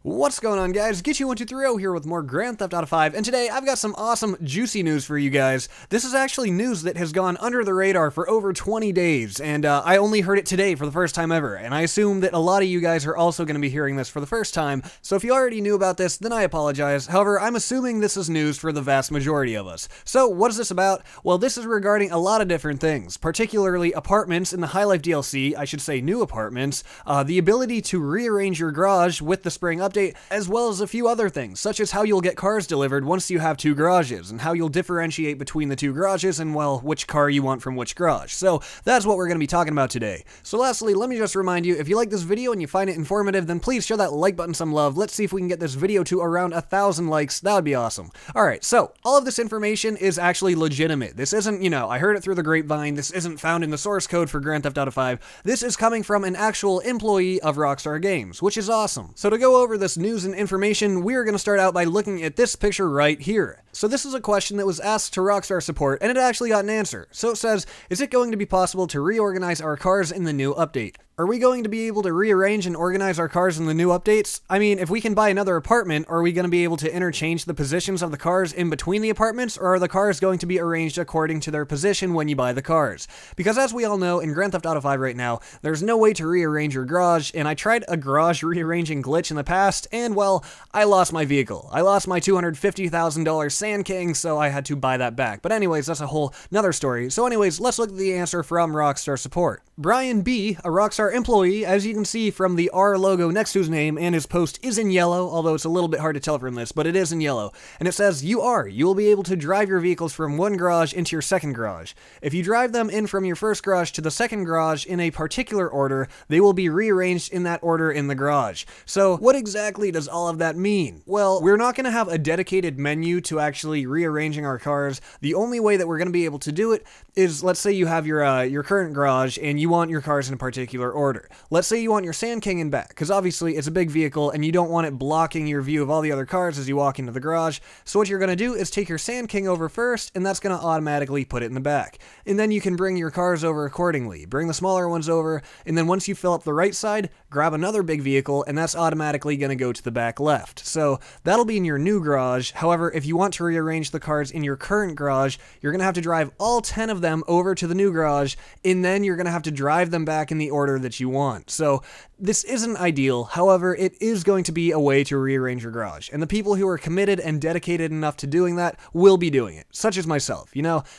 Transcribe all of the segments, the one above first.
What's going on, guys? Get123 here with more Grand Theft Auto 5, and today I've got some awesome, juicy news for you guys. This is actually news that has gone under the radar for over 20 days, and I only heard it today for the first time ever, and I assume that a lot of you guys are also going to be hearing this for the first time, so if you already knew about this, then I apologize. However, I'm assuming this is news for the vast majority of us. So, what is this about? Well, this is regarding a lot of different things, particularly apartments in the High Life DLC, I should say new apartments, the ability to rearrange your garage with the spring update, as well as a few other things, such as how you'll get cars delivered once you have two garages, and how you'll differentiate between the two garages and, well, which car you want from which garage. So that's what we're going to be talking about today. So lastly, let me just remind you, if you like this video and you find it informative, then please show that like button some love. Let's see if we can get this video to around 1,000 likes. That would be awesome. Alright, so all of this information is actually legitimate. This isn't, I heard it through the grapevine. This isn't found in the source code for Grand Theft Auto 5. This is coming from an actual employee of Rockstar Games, which is awesome. So to go over this news and information, we are going to start out by looking at this picture right here. So this is a question that was asked to Rockstar support, and it actually got an answer. So it says, is it going to be possible to reorganize our cars in the new update? Are we going to be able to rearrange and organize our cars in the new updates? I mean, if we can buy another apartment, are we going to be able to interchange the positions of the cars in between the apartments, or are the cars going to be arranged according to their position when you buy the cars? Because as we all know, in Grand Theft Auto 5 right now, there's no way to rearrange your garage, and I tried a garage rearranging glitch in the past, and well, I lost my vehicle. I lost my $250,000 Sand King, so I had to buy that back. But anyways, that's a whole nother story. So anyways, let's look at the answer from Rockstar support. Brian B., a Rockstar employee, as you can see from the R logo next to his name, and his post is in yellow, although it's a little bit hard to tell from this, but it is in yellow. And it says, you will be able to drive your vehicles from one garage into your second garage. If you drive them in from your first garage to the second garage in a particular order, they will be rearranged in that order in the garage. So what exactly does all of that mean? Well, we're not going to have a dedicated menu to actually rearranging our cars. The only way that we're going to be able to do it is, let's say you have your current garage and you want your cars in a particular order. Let's say you want your Sand King in back, because obviously it's a big vehicle and you don't want it blocking your view of all the other cars as you walk into the garage. So what you're going to do is take your Sand King over first, and that's going to automatically put it in the back. And then you can bring your cars over accordingly. Bring the smaller ones over, and then once you fill up the right side, grab another big vehicle, and that's automatically going to go to the back left. So that'll be in your new garage. However, if you want to rearrange the cars in your current garage, you're going to have to drive all 10 of them over to the new garage, and then you're going to have to drive them back in the order that you want. So this isn't ideal. However, it is going to be a way to rearrange your garage, and the people who are committed and dedicated enough to doing that will be doing it, such as myself.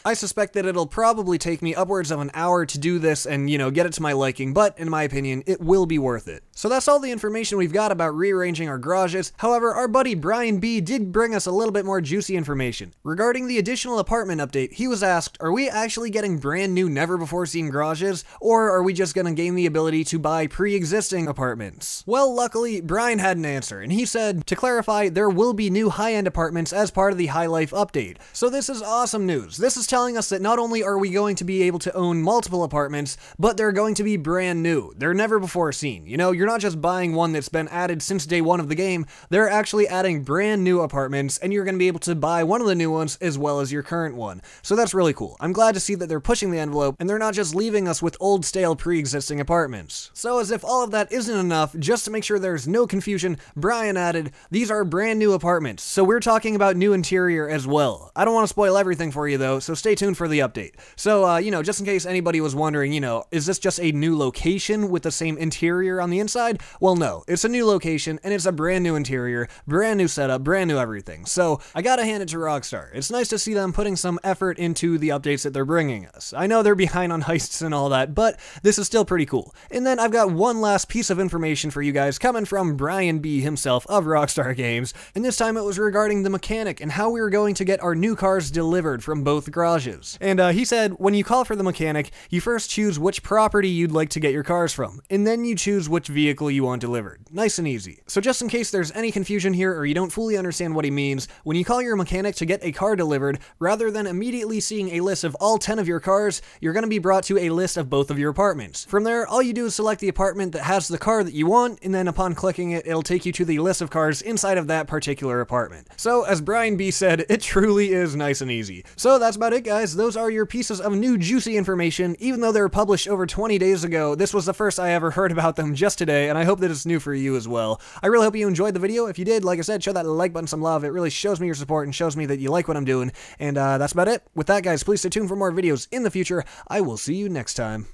I suspect that it'll probably take me upwards of an hour to do this and, get it to my liking, but in my opinion, it will be worth it. So that's all the information we've got about rearranging our garages. However, our buddy Brian B. did bring us a little bit more juicy information. Regarding the additional apartment update, he was asked, are we actually getting brand new never-before-seen garages, or are we just going to gain the ability to buy pre-existing apartments? Well, luckily, Brian had an answer, and he said, to clarify, there will be new high-end apartments as part of the High Life update. So this is awesome news. This is telling us that not only are we going to be able to own multiple apartments, but they're going to be brand new. They're never before seen. You're not just buying one that's been added since day one of the game. They're actually adding brand new apartments, and you're going to be able to buy one of the new ones as well as your current one. So that's really cool. I'm glad to see that they're pushing the envelope, and they're not just leaving us with old, stale, pre-existing apartments. So as if all of that isn't enough, just to make sure there's no confusion, Brian added, these are brand new apartments, so we're talking about new interior as well. I don't want to spoil everything for you though, so stay tuned for the update. So, just in case anybody was wondering, is this just a new location with the same interior on the inside? Well, no, it's a new location, and it's a brand new interior, brand new setup, brand new everything. So I gotta hand it to Rockstar. It's nice to see them putting some effort into the updates that they're bringing us. I know they're behind on heists and all that, but this is still pretty cool. And then I've got one last piece of information for you guys coming from Brian B. himself of Rockstar Games, and this time it was regarding the mechanic and how we were going to get our new cars delivered from both garages. And he said, when you call for the mechanic, you first choose which property you'd like to get your cars from, and then you choose which vehicle you want delivered. Nice and easy. So just in case there's any confusion here or you don't fully understand what he means, when you call your mechanic to get a car delivered, rather than immediately seeing a list of all 10 of your cars, you're going to be brought to a list of both of your apartments. From there, all you do is select the apartment that has the car that you want, and then upon clicking it, it'll take you to the list of cars inside of that particular apartment. So, as Brian B said, it truly is nice and easy. So that's about it, guys. Those are your pieces of new juicy information. Even though they were published over 20 days ago, this was the first I ever heard about them just today, and I hope that it's new for you as well. I really hope you enjoyed the video. If you did, like I said, show that like button some love. It really shows me your support and shows me that you like what I'm doing. And that's about it. With that, guys, please stay tuned for more videos in the future. I will see you next time.